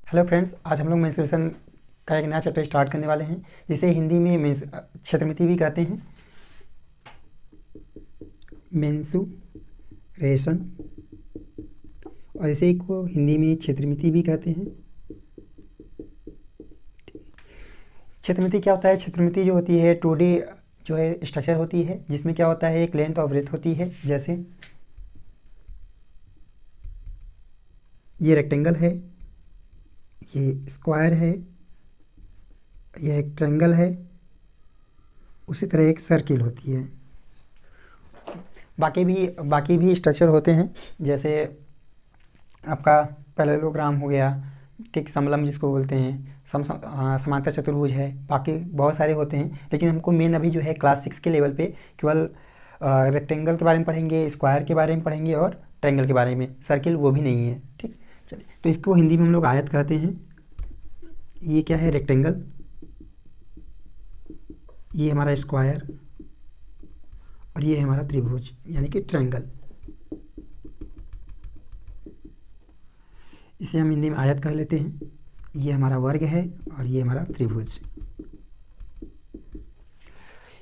Hello friends, आज हम लोग मेंसुरेशन का एक नया चैप्टर स्टार्ट करने वाले हैं, जिसे हिंदी में क्षेत्रमिति भी कहते हैं। मेंसुरेशन, और इसे को हिंदी में क्षेत्रमिति भी कहते हैं। क्षेत्रमिति क्या होता है? क्षेत्रमिति जो होती है 2D जो है स्ट्रक्चर होती है, जिसमें क्या होता है एक लेंथ और ब्रेथ होती है। जैसे ये रेक्टेंगल है, ये स्क्वायर है, यह एक ट्रायंगल है, उसी तरह एक सर्किल होती है। बाकी भी स्ट्रक्चर होते हैं, जैसे आपका पैरेललोग्राम हो गया, ठीक, समलंब जिसको बोलते हैं, समांतर चतुर्भुज है, बाकी बहुत सारे होते हैं। लेकिन हमको मेन अभी जो है क्लास 6 के लेवल पे केवल रेक्टेंगल के बारे में पढ़ेंगे, स्क्वायर के बारे में पढ़ेंगे और ट्रायंगल के बारे में। सर्किल वो भी नहीं है, ठीक। चलिए, तो इसको हिंदी में हम लोग आयत कहते हैं। ये क्या है? रेक्टेंगल। ये हमारा स्क्वायर और ये है हमारा त्रिभुज यानी कि ट्रायंगल। इसे हम हिंदी में आयत कह लेते हैं। ये हमारा वर्ग है और ये हमारा त्रिभुज।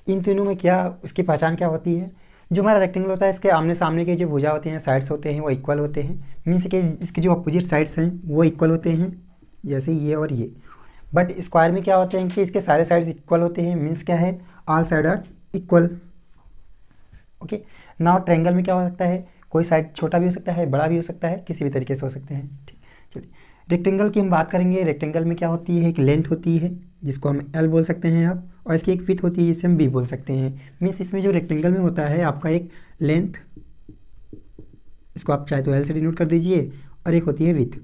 इन तीनों में क्या उसकी पहचान क्या होती है? जो हमारा रेक्टेंगल होता है, इसके आमने सामने के जो भुजा होते हैं, साइड्स होते हैं, वो इक्वल होते हैं। मीन्स कि इसके जो अपोजिट साइड्स हैं वो इक्वल होते हैं, जैसे ये और ये। बट स्क्वायर में क्या होते हैं कि इसके सारे साइड्स इक्वल होते हैं। मीन्स क्या है? All side are equal. Okay. Now triangle में क्या हो सकता है? कोई साइड छोटा भी हो सकता है, बड़ा भी हो सकता है, किसी भी तरीके से हो सकते हैं, ठीक। चलिए, रेक्टेंगल की हम बात करेंगे। रेक्टेंगल में क्या होती है? एक लेंथ होती है जिसको हम L बोल सकते हैं आप, और इसकी एक विड्थ होती है जिसे हम B बोल सकते हैं। मीन्स इसमें जो रेक्टेंगल में होता है आपका एक लेंथ, इसको आप चाहे तो L से डिनोट कर दीजिए, और एक होती है विड्थ,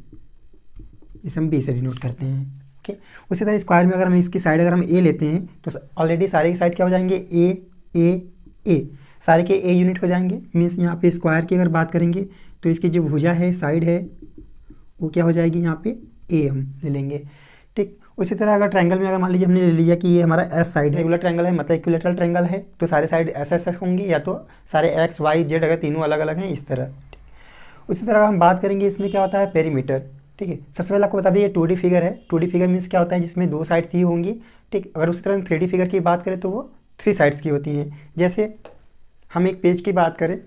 इसे हम B से डिनोट करते हैं। ओके। उसी तरह स्क्वायर में अगर हम इसकी साइड अगर हम A लेते हैं तो ऑलरेडी सारे की साइड क्या हो जाएंगे? A सारे के A यूनिट हो जाएंगे। मीन्स यहाँ पे स्क्वायर की अगर बात करेंगे तो इसकी जो भुजा है, साइड है, वो क्या हो जाएगी? यहाँ पे A हम ले लेंगे, ठीक। उसी तरह अगर ट्रायंगल में अगर मान लीजिए हमने ले लिया कि ये हमारा S साइड है, रेगुलर ट्रायंगल है, मतलब इक्विलेटरल ट्रायंगल है, तो सारे साइड S होंगे, या तो सारे X Y Z अगर तीनों अलग अलग हैं, इस तरह। उसी तरह हम बात करेंगे इसमें क्या होता है? पेरीमीटर, ठीक है। सबसे पहले आपको बता दें ये 2D फिगर है। 2D फिगर मीन्स क्या होता है? जिसमें 2 साइड्स ही होंगी, ठीक। अगर उसी तरह 3D फिगर की बात करें तो वो 3 साइड्स की होती हैं। जैसे हम एक पेज की बात करें,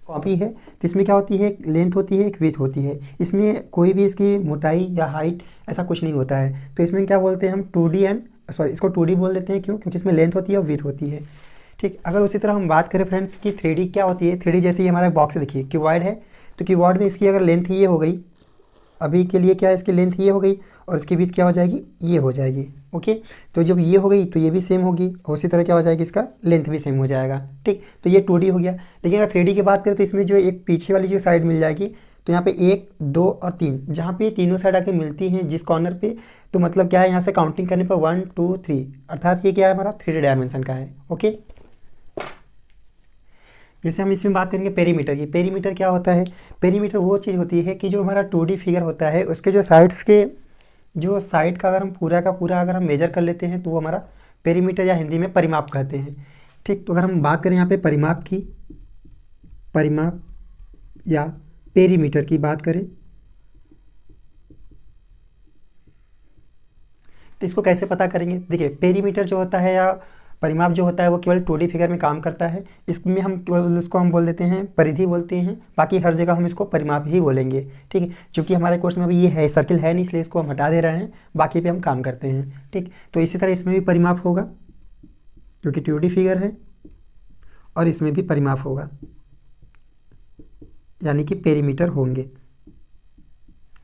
कॉपी है, तो इसमें क्या होती है? एक लेंथ होती है, एक विड्थ होती है। इसमें कोई भी इसकी मोटाई या हाइट ऐसा कुछ नहीं होता है। तो इसमें क्या बोलते हैं हम? 2D इसको 2D बोल देते हैं। क्यों? क्योंकि इसमें लेंथ होती है और विड्थ होती है, ठीक। अगर उसी तरह हम बात करें फ्रेंड्स कि 3D क्या होती है? 3D जैसे ये हमारा बॉक्स देखिए, क्यूबॉइड है, तो क्यूबॉइड में इसकी अगर लेंथ ये हो गई, अभी के लिए क्या है, इसकी लेंथ ये हो गई, और इसकी विड्थ क्या हो जाएगी? ये हो जाएगी। ओके। तो जब ये हो गई तो ये भी सेम होगी, और उसी तरह क्या हो जाएगी? इसका लेंथ भी सेम हो जाएगा, ठीक। तो ये 2D हो गया। लेकिन अगर 3D की बात करें तो इसमें जो एक पीछे वाली जो साइड मिल जाएगी, तो यहाँ पे 1, 2 और 3, जहाँ पे तीनों साइड आके मिलती हैं जिस कॉर्नर पे, तो मतलब क्या है, यहाँ से काउंटिंग करने पर 1 2 3, अर्थात ये क्या है? हमारा 3D डायमेंशन का है। ओके। जैसे हम इसमें बात करेंगे पेरीमीटर की। पेरीमीटर क्या होता है? पेरीमीटर वो चीज़ होती है कि जो हमारा 2D फिगर होता है, उसके जो साइड्स के जो साइड का अगर हम पूरा का पूरा अगर हम मेजर कर लेते हैं तो वो हमारा पेरीमीटर, या हिंदी में परिमाप कहते हैं, ठीक। तो अगर हम बात करें यहाँ पे परिमाप की, परिमाप या पेरीमीटर की बात करें, तो इसको कैसे पता करेंगे? देखिए, पेरीमीटर जो होता है या परिमाप जो होता है वो केवल 2D फिगर में काम करता है। इसमें हम केवल उसको हम बोल देते हैं परिधि बोलते हैं, बाकी हर जगह हम इसको परिमाप ही बोलेंगे, ठीक है। क्योंकि हमारे कोर्स में अभी ये है सर्किल है नहीं, इसलिए इसको हम हटा दे रहे हैं, बाकी पे हम काम करते हैं, ठीक। तो इसी तरह इसमें भी परिमाप होगा, क्योंकि 2D फिगर है, और इसमें भी परिमाप होगा, यानी कि पेरीमीटर होंगे,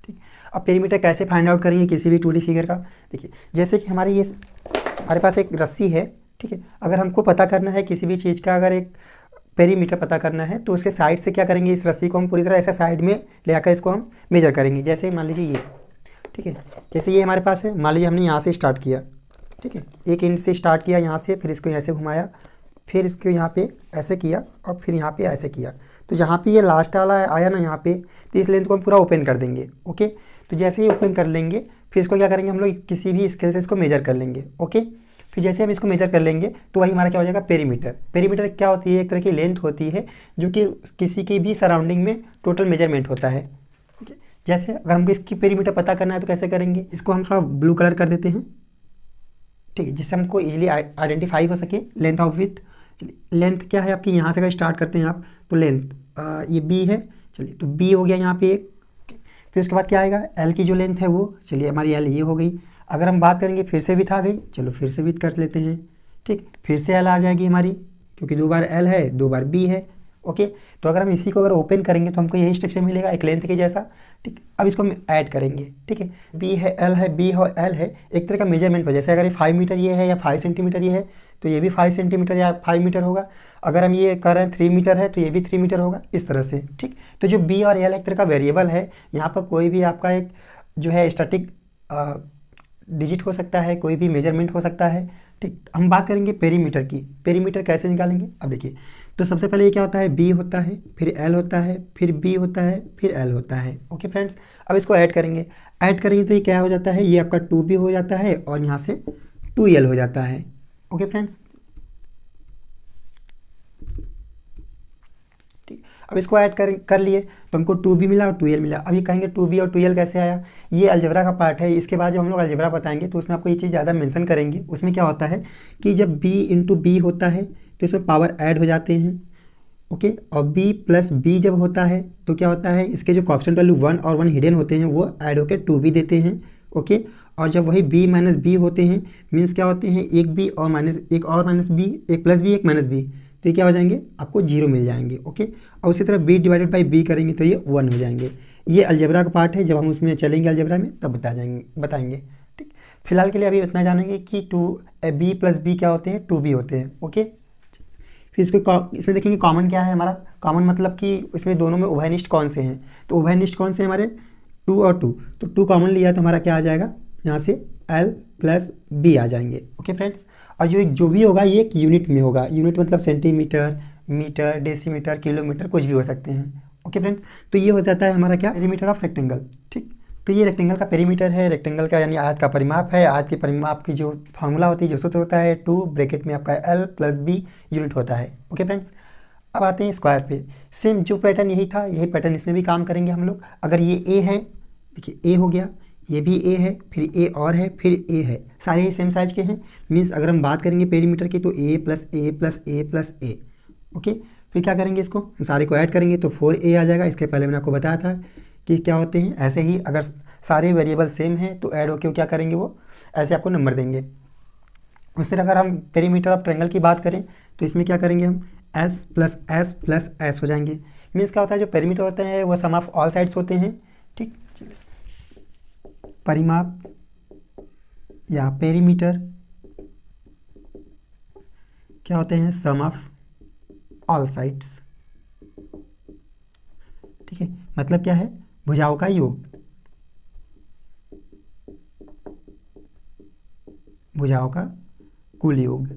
ठीक। अब पेरीमीटर कैसे फाइंड आउट करेंगे किसी भी 2D फिगर का? देखिए, जैसे कि हमारे पास एक रस्सी है, ठीक है। अगर हमको पता करना है किसी भी चीज़ का, अगर एक पेरीमीटर पता करना है, तो उसके साइड से क्या करेंगे? इस रस्सी को हम पूरी तरह ऐसे साइड में ले आकर इसको हम मेजर करेंगे। जैसे मान लीजिए ये, ठीक है, जैसे ये हमारे पास है, मान लीजिए हमने यहाँ से स्टार्ट किया, ठीक है, एक इंच से स्टार्ट किया यहाँ से, फिर इसको ऐसे घुमाया, फिर इसको यहाँ पे ऐसे किया, और फिर यहाँ पे ऐसे किया। तो जहाँ पे ये लास्ट वाला आया ना यहाँ पे, तो इस लेंथ को हम पूरा ओपन कर देंगे। ओके। तो जैसे ही ओपन कर लेंगे, फिर इसको क्या करेंगे? हम लोग किसी भी स्केल से इसको मेजर कर लेंगे। ओके। फिर जैसे हम इसको मेजर कर लेंगे तो वही हमारा क्या हो जाएगा? पेरीमीटर। पेरीमीटर क्या होती है? एक तरह की लेंथ होती है जो कि किसी की भी सराउंडिंग में टोटल मेजरमेंट होता है, ठीक है। जैसे अगर हमको इसकी पेरीमीटर पता करना है तो कैसे करेंगे, इसको हम थोड़ा ब्लू कलर कर देते हैं, ठीक है, जिससे हमको इजीली आइडेंटिफाई हो सके लेंथ ऑफ विथ। चलिए लेंथ क्या है आपकी, यहाँ से अगर स्टार्ट करते हैं आप तो लेंथ ये बी है, चलिए तो बी हो गया यहाँ पे एक। फिर उसके बाद क्या आएगा, एल की जो लेंथ है वो, चलिए हमारी एल ये हो गई। अगर हम बात करेंगे फिर से विथ आ गई, चलो फिर से विथ कर लेते हैं, ठीक, फिर से एल आ जाएगी हमारी, क्योंकि 2 बार एल है 2 बार बी है। ओके, तो अगर हम इसी को अगर ओपन करेंगे तो हमको यही स्ट्रक्चर मिलेगा एक लेंथ के जैसा, ठीक। अब इसको हम ऐड करेंगे, ठीक है, बी है एल है बी है एल है, एक तरह का मेजरमेंट हो, जैसे अगर ये 5 मीटर ये है या 5 सेंटीमीटर ये है तो ये भी 5 सेंटीमीटर या 5 मीटर होगा। अगर हम ये कर रहे हैं 3 मीटर है तो ये भी 3 मीटर होगा, इस तरह से, ठीक। तो जो बी और एल एक तरह का वेरिएबल है, यहाँ पर कोई भी आपका एक जो है स्टैटिक डिजिट हो सकता है, कोई भी मेजरमेंट हो सकता है, ठीक। हम बात करेंगे पेरीमीटर की, पेरीमीटर कैसे निकालेंगे, अब देखिए। तो सबसे पहले ये क्या होता है, बी होता है, फिर एल होता है, फिर बी होता है, फिर एल होता है। ओके फ्रेंड्स, अब इसको ऐड करेंगे, ऐड करेंगे तो ये क्या हो जाता है, ये आपका 2b हो जाता है और यहाँ से 2l हो जाता है। ओके फ्रेंड्स, ठीक। अब इसको ऐड कर लिए तो हमको 2b मिला और 2l मिला। अब ये कहेंगे 2b और 2l कैसे आया, ये अलजेब्रा का पार्ट है। इसके बाद जब हम लोग अलजेब्रा बताएंगे तो उसमें आपको ये चीज़ ज़्यादा मेंशन करेंगे। उसमें क्या होता है कि जब b इंटू बी होता है तो इसमें पावर ऐड हो जाते हैं। ओके, और b प्लस बी जब होता है तो क्या होता है, इसके जो कॉन्स्टेंट वैल्यू 1 और 1 हिडन होते हैं वो ऐड होकर 2b देते हैं। ओके, और जब वही b माइनस बी होते हैं, मीन्स क्या होते हैं, एक b और माइनस बी, एक प्लस बी एक माइनस बी, तो ये क्या हो जाएंगे, आपको 0 मिल जाएंगे। ओके, और उसी तरह b डिवाइडेड बाई b करेंगे तो ये 1 हो जाएंगे। ये अलजेब्रा का पार्ट है, जब हम उसमें चलेंगे अलजेब्रा में तब बताएंगे, ठीक। फिलहाल के लिए अभी इतना जानेंगे कि b प्लस बी क्या होते हैं, 2b होते हैं। ओके, फिर इसमें देखेंगे कॉमन क्या है हमारा, कॉमन मतलब कि इसमें दोनों में उभयनिष्ठ कौन से हैं, तो उभयनिष्ठ कौन से हैं हमारे, 2 और 2, तो 2 कॉमन लिया तो हमारा क्या आ जाएगा, यहाँ से l प्लस बी आ जाएंगे। ओके फ्रेंड्स, और जो भी होगा ये एक यूनिट में होगा, यूनिट मतलब सेंटीमीटर, मीटर, डेसीमीटर, किलोमीटर, कुछ भी हो सकते हैं। ओके फ्रेंड्स, तो ये हो जाता है हमारा क्या, पेरीमीटर ऑफ रेक्टेंगल, ठीक। तो ये रेक्टेंगल का पेरीमीटर है, रेक्टेंगल का यानी आयत का परिमाप है। आयत के परिमाप की जो फार्मूला होती है, जो सूत्र होता है, 2 ब्रैकेट में आपका l प्लस बी यूनिट होता है। ओके फ्रेंड्स, अब आते हैं स्क्वायर पे। सेम जो पैटर्न यही था, यही पैटर्न इसमें भी काम करेंगे हम लोग। अगर ये a है, देखिए a हो गया, ये भी a है, फिर a और है, फिर a है, सारे ही सेम साइज के हैं। मीन्स अगर हम बात करेंगे पेरीमीटर की तो a plus a plus a plus a। Okay, फिर क्या करेंगे, इसको हम सारे को ऐड करेंगे तो 4a आ जाएगा। इसके पहले मैंने आपको बताया था कि क्या होते हैं, ऐसे ही अगर सारे वेरिएबल सेम हैं तो ऐड होकर क्या करेंगे, वो ऐसे आपको नंबर देंगे। उस तरह अगर हम पेरीमीटर ऑफ ट्रायंगल की बात करें तो इसमें क्या करेंगे, हम s plus S plus S हो जाएंगे। मीन्स क्या होता है, जो पेरीमीटर होते हैं वो सम ऑफ ऑल साइड्स होते हैं, ठीक। परिमाप या पेरीमीटर क्या होते हैं, सम ऑफ ऑल साइड्स, ठीक है। मतलब क्या है, भुजाओं का योग, भुजाओं का कुल योग।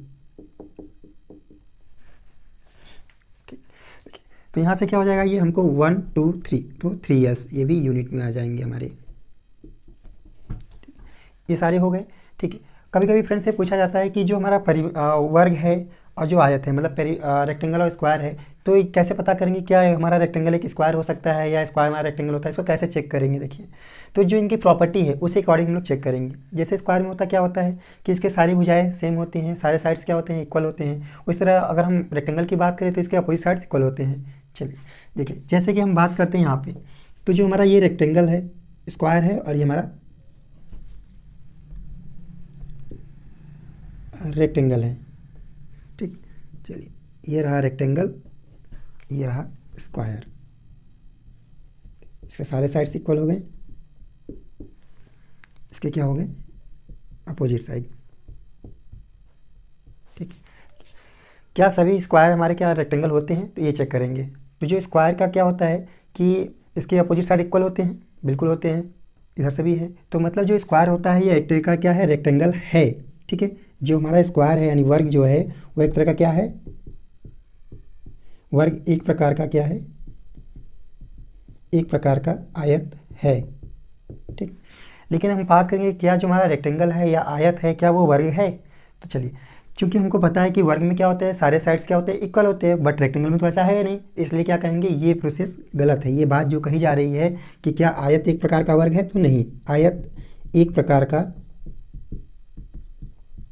तो यहाँ से क्या हो जाएगा, ये हमको 1 2 3 तो 3s, ये भी यूनिट में आ जाएंगे हमारे। ये सारे हो गए, ठीक है। कभी कभी फ्रेंड से पूछा जाता है कि जो हमारा वर्ग है और जो आयत है, मतलब रेक्टेंगल और स्क्वायर है, तो ये कैसे पता करेंगे क्या है, हमारा रेक्टेंगल एक स्क्वायर हो सकता है या स्क्वायर हमारा रेक्टेंगल होता है, इसको कैसे चेक करेंगे, देखिए। तो जो इनकी प्रॉपर्टी है उसी अकॉर्डिंग हम लोग चेक करेंगे। जैसे स्क्वायर में क्या होता है कि इसके सारी भुजाएं सेम होती हैं, सारे साइड्स क्या होते हैं, इक्वल होते हैं। उस तरह अगर हम रेक्टेंगल की बात करें तो इसके अपोजिट साइड्स इक्वल होते हैं। चलिए देखिए, जैसे कि हम बात करते हैं यहाँ पे, तो जो हमारा ये रेक्टेंगल है, स्क्वायर है, और ये हमारा रेक्टेंगल है, ठीक। चलिए, ये रहा रेक्टेंगल, ये रहा स्क्वायर, इसके सारे साइड्स इक्वल हो गए, इसके क्या हो गए, अपोजिट साइड, ठीक। क्या सभी स्क्वायर हमारे क्या रेक्टेंगल होते हैं, तो ये चेक करेंगे। तो जो स्क्वायर का क्या होता है कि इसके अपोजिट साइड इक्वल होते हैं, बिल्कुल होते हैं, इधर से भी है। तो मतलब जो स्क्वायर होता है ये एक तरह का क्या है, रेक्टेंगल है, ठीक है। जो हमारा स्क्वायर है यानी वर्ग जो है वो एक तरह का क्या है, वर्ग एक प्रकार का क्या है, एक प्रकार का आयत है, ठीक। लेकिन हम बात करेंगे क्या जो हमारा रेक्टेंगल है या आयत है क्या वो वर्ग है, तो चलिए क्योंकि हमको पता है कि वर्ग में क्या होता है, सारे साइड्स क्या होते हैं, इक्वल होते हैं, बट रेक्टेंगल में तो ऐसा है नहीं, इसलिए क्या कहेंगे, ये प्रोसेस गलत है। ये बात जो कही जा रही है कि क्या आयत एक प्रकार का वर्ग है, तो नहीं, आयत एक प्रकार का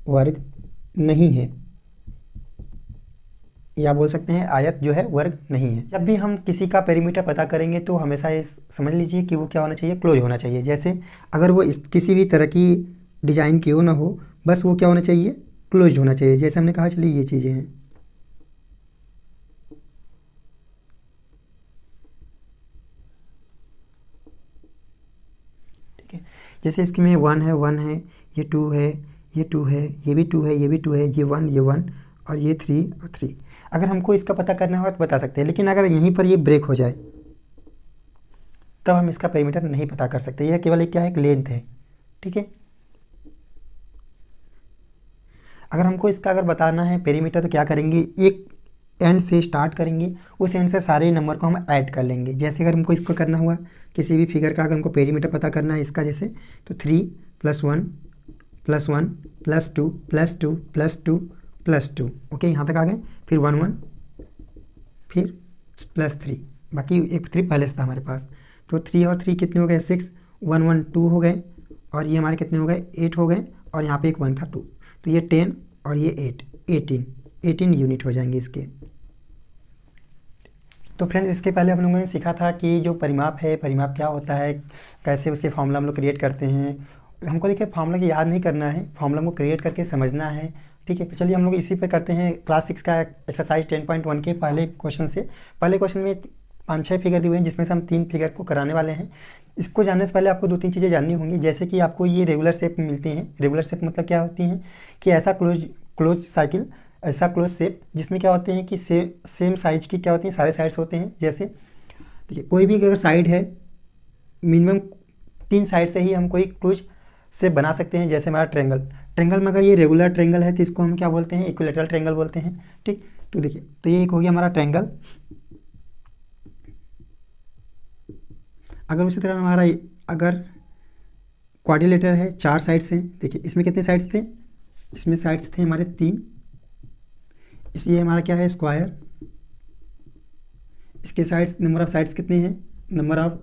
वर्ग नहीं है, या बोल सकते हैं आयत जो है वर्ग नहीं है। जब भी हम किसी का पेरीमीटर पता करेंगे तो हमेशा ये समझ लीजिए कि वो क्या होना चाहिए, क्लोज होना चाहिए। जैसे अगर वो किसी भी तरह की डिजाइन क्यों ना हो, बस वो क्या होना चाहिए, क्लोज होना चाहिए। जैसे हमने कहा, चलिए ये चीज़ें हैं, ठीक है। जैसे इसके में 1 है, 1 है, ये 2 है, ये 2 है, ये भी 2 है, ये भी 2 है, ये 1, ये 1, और ये 3 और 3। अगर हमको इसका पता करना हो तो बता सकते हैं, लेकिन अगर यहीं पर ये ब्रेक हो जाए तब हम इसका पेरीमीटर नहीं पता कर सकते। यह केवल एक क्या है, एक लेंथ है, ठीक है। अगर हमको इसका अगर बताना है पेरीमीटर तो क्या करेंगे, एक एंड से स्टार्ट करेंगे, उस एंड से सारे नंबर को हम ऐड कर लेंगे। जैसे अगर हमको इसको करना हुआ किसी भी फिगर का, अगर हमको पेरीमीटर पता करना है इसका, जैसे तो 3 + 1 + 1 + 2 + 2 + 2 + 2, ओके, यहाँ तक आ गए। फिर 1 1, फिर +3, बाकी एक 3 पहले से था हमारे पास, तो 3 और 3 कितने हो गए, 6, 1 1 2 हो गए, और ये हमारे कितने हो गए, 8 हो गए, और यहाँ पे एक 1 था 2, तो ये 10 और ये 8, 18 यूनिट हो जाएंगे इसके। तो फ्रेंड्स, इसके पहले हम लोगों ने सीखा था कि जो परिमाप है, परिमाप क्या होता है, कैसे उसके फॉर्मूला हम लोग क्रिएट करते हैं। हमको देखिए फॉर्मूला की याद नहीं करना है, फॉर्मूला को क्रिएट करके समझना है, ठीक है। तो चलिए हम लोग इसी पे करते हैं क्लास 6 का एक्सरसाइज 10.1 के पहले क्वेश्चन से। पहले क्वेश्चन में 5-6 फिगर दिए हुए हैं, जिसमें से हम 3 फिगर को कराने वाले हैं। इसको जानने से पहले आपको 2-3 चीज़ें जाननी होंगी, जैसे कि आपको ये रेगुलर शेप मिलती हैं। रेगुलर शेप मतलब क्या होती हैं कि ऐसा क्लोज साइकिल, ऐसा क्लोज शेप जिसमें क्या होते हैं कि सेम साइज की क्या होती हैं, सारे साइड्स होते हैं। जैसे देखिए, कोई भी अगर साइड है, मिनिमम 3 साइड से ही हम कोई क्लोज शेप बना सकते हैं। जैसे हमारा ट्रेंगल में अगर ये रेगुलर ट्रेंगल है तो इसको हम क्या बोलते हैं, इक्विलेटरल ट्रेंगल बोलते हैं, ठीक। तो देखिए, तो ये एक हो गया हमारा ट्रेंगल। अगर उसी तरह हमारा अगर क्वाड्रिलेटरल है, 4 साइड्स हैं, देखिए इसमें कितने साइड्स थे, इसमें साइड्स थे हमारे 3, इसलिए हमारा क्या है, स्क्वायर। इसके साइड्स, नंबर ऑफ साइड्स कितने हैं, नंबर ऑफ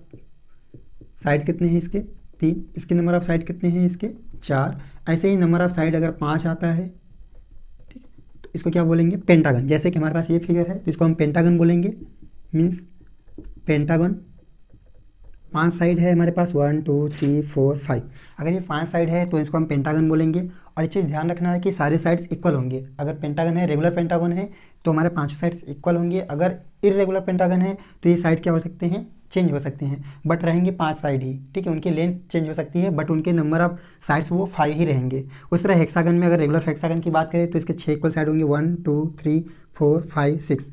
साइड कितने हैं इसके, 3। इसके नंबर ऑफ साइड कितने हैं इसके, 4। ऐसे ही नंबर ऑफ साइड अगर 5 आता है, ठीक, तो इसको क्या बोलेंगे, पेंटागन। जैसे कि हमारे पास ये फिगर है तो इसको हम पेंटागन बोलेंगे, मीन्स पेंटागन। 5 साइड है हमारे पास, 1 2 3 4 5। अगर ये 5 साइड है तो इसको हम पेंटागन बोलेंगे। और एक चीज़ ध्यान रखना है कि सारे साइड्स इक्वल होंगे। अगर पेंटागन है, रेगुलर पेंटागन है, तो हमारे 5 साइड्स इक्वल होंगे। अगर इरेगुलर पेंटागन है तो ये साइड क्या हो सकते हैं, चेंज हो सकते हैं, बट रहेंगे 5 साइड ही, ठीक है। उनकी लेंथ चेंज हो सकती है, बट उनके नंबर ऑफ साइड्स वो 5 ही रहेंगे। उस तरह हेक्सागन में, अगर रेगुलर हेक्सागन की बात करें तो इसके 6 इक्वल साइड होंगे, 1 2 3 4 5 6,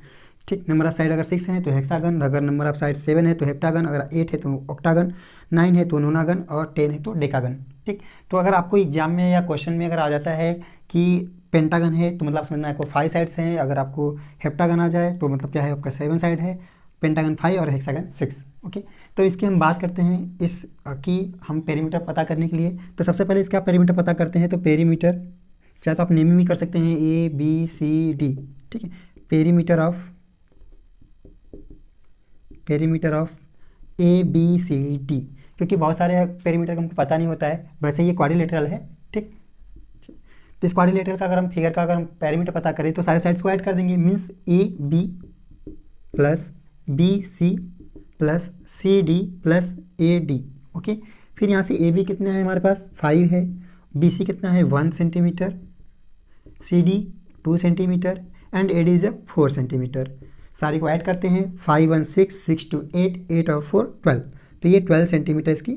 ठीक। नंबर ऑफ साइड अगर 6 है तो हेक्सागन, अगर नंबर ऑफ साइड 7 है तो हेप्टागन, अगर 8 है तो ऑक्टागन, 9 है तो नोनागन, और 10 है तो डेकागन, ठीक। तो अगर आपको एग्जाम में या क्वेश्चन में अगर आ जाता है कि पेंटागन है तो मतलब समझना है आपको 5 साइड्स हैं। अगर आपको हेप्टागन आ जाए तो मतलब क्या है, आपका 7 साइड है, पेंटागन 5 और हेक्सागन 6, ओके। तो इसकी हम बात करते हैं इस कि हम पेरीमीटर पता करने के लिए, तो सबसे पहले इसका पेरीमीटर पता करते हैं। तो पेरीमीटर चाहे तो आप नेम भी कर सकते हैं, ABCD, ठीक है। पेरीमीटर ऑफ ABCD, क्योंकि बहुत सारे पेरीमीटर का हमको पता नहीं होता है। वैसे ये क्वाड्रिलेटरल है, ठीक। तो इस क्वाड्रिलेटरल का अगर हम फिगर का अगर हम पेरीमीटर पता करें तो सारे साइड्स को ऐड कर देंगे, means AB + BC + CD + AD, okay. फिर यहाँ से AB कितना है हमारे पास, 5 है, BC कितना है, 1 centimetre, CD 2 centimetre, and AD is 4 centimetre. सारे को ऐड करते हैं, 5 1 6 6 2 8 8 और 4 12, तो ये 12 सेंटीमीटर इसकी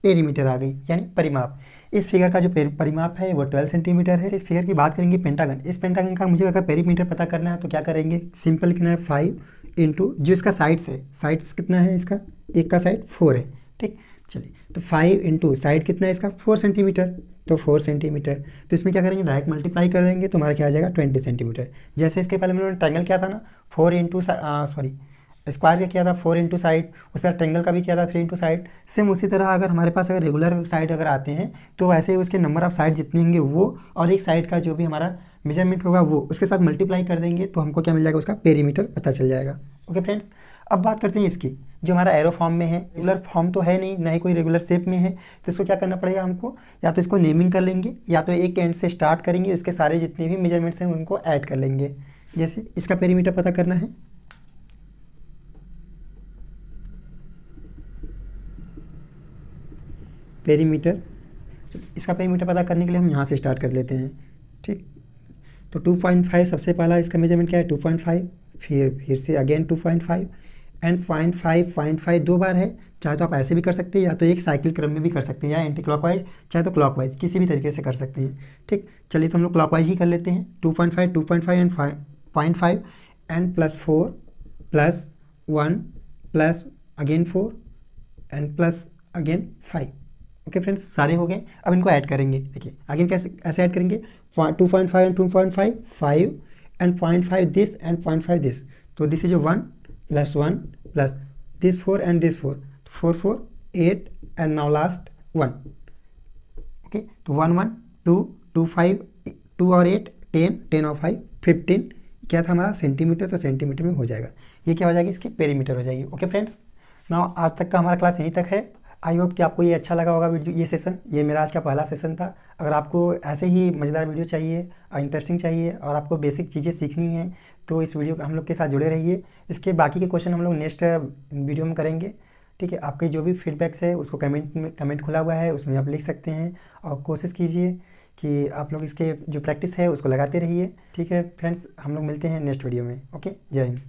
पेरीमीटर आ गई, यानी परिमाप। इस फिगर का जो परिमाप है वो 12 सेंटीमीटर है। इस फिगर की बात करेंगे पेंटागन। इस पेंटागन का मुझे अगर पेरीमीटर पता करना है तो क्या करेंगे, सिंपल लिखना है 5 इंटू जो इसका साइड्स है, साइड्स कितना है इसका, एक का साइड 4 है, ठीक। चलिए, तो 5 इंटू साइड कितना है इसका, 4 सेंटीमीटर, तो 4 सेंटीमीटर। तो इसमें क्या करेंगे, डायरेक्ट मल्टीप्लाई कर देंगे तो हमारा क्या आ जाएगा, 20 सेंटीमीटर। जैसे इसके पहले मैंने ट्रायंगल किया था ना, 4 इंटू स्क्वायर का किया था 4 इंटू साइड, उसके बाद ट्रेंगल का भी किया था 3 इंटू साइड। सेम उसी तरह अगर हमारे पास अगर रेगुलर साइड अगर आते हैं तो वैसे ही उसके नंबर ऑफ साइड जितने होंगे वो, और एक साइड का जो भी हमारा मेजरमेंट होगा वो उसके साथ मल्टीप्लाई कर देंगे तो हमको क्या मिल जाएगा, उसका पेरीमीटर पता चल जाएगा। ओके फ्रेंड्स, अब बात करते हैं इसकी, जो हमारा एरो फॉर्म में है, रेगुलर फॉर्म तो है नहीं, ना ही कोई रेगुलर शेप में है, तो इसको क्या करना पड़ेगा हमको, या तो इसको नेमिंग कर लेंगे या तो एक एंड से स्टार्ट करेंगे, उसके सारे जितने भी मेजरमेंट्स हैं उनको ऐड कर लेंगे। जैसे इसका पेरीमीटर पता करना है, पेरीमीटर, इसका पेरीमीटर पता करने के लिए हम यहाँ से स्टार्ट कर लेते हैं। ठीक, तो 2.5 सबसे पहला इसका मेजरमेंट क्या है, 2.5, फिर से अगेन 2.5 एंड 0.5 दो बार है। चाहे तो आप ऐसे भी कर सकते हैं या तो एक साइकिल क्रम में भी कर सकते हैं, या एंटी क्लॉकवाइज चाहे तो क्लॉकवाइज, किसी भी तरीके से कर सकते हैं। ठीक, चलिए तो हम लोग क्लॉकवाइज ही कर लेते हैं। 2.5 and 0.5 and +4 +1 plus again 4 and plus again 5। Okay friends, सारे हो गए। अब इनको ऐड करेंगे। देखिए अगेन कैसे ऐसे ऐड करेंगे, 2.5 and 2.5 5 and 0.5 this and 0.5 this, तो this is 1 + 1 plus this 4 and this 4, 4 4 8 and now last 1। Okay, तो 1 1 2 2 5 2 और 8 10 10 और 5 15, क्या था हमारा सेंटीमीटर, तो सेंटीमीटर में हो जाएगा। ये क्या हो जाएगी, इसकी पेरीमीटर हो जाएगी। ओके फ्रेंड्स, नाउ आज तक का हमारा क्लास यहीं तक है। आई होप कि आपको ये अच्छा लगा होगा वीडियो, ये सेशन, ये मेरा आज का पहला सेशन था। अगर आपको ऐसे ही मज़ेदार वीडियो चाहिए और इंटरेस्टिंग चाहिए और आपको बेसिक चीज़ें सीखनी है तो इस वीडियो हम लोग के साथ जुड़े रहिए। इसके बाकी के क्वेश्चन हम लोग नेक्स्ट वीडियो में करेंगे। ठीक है, आपके जो भी फीडबैक्स है उसको कमेंट खुला हुआ है, उसमें आप लिख सकते हैं और कोशिश कीजिए कि आप लोग इसके जो प्रैक्टिस है उसको लगाते रहिए। ठीक है फ्रेंड्स, हम लोग मिलते हैं नेक्स्ट वीडियो में। ओके, जय हिंद।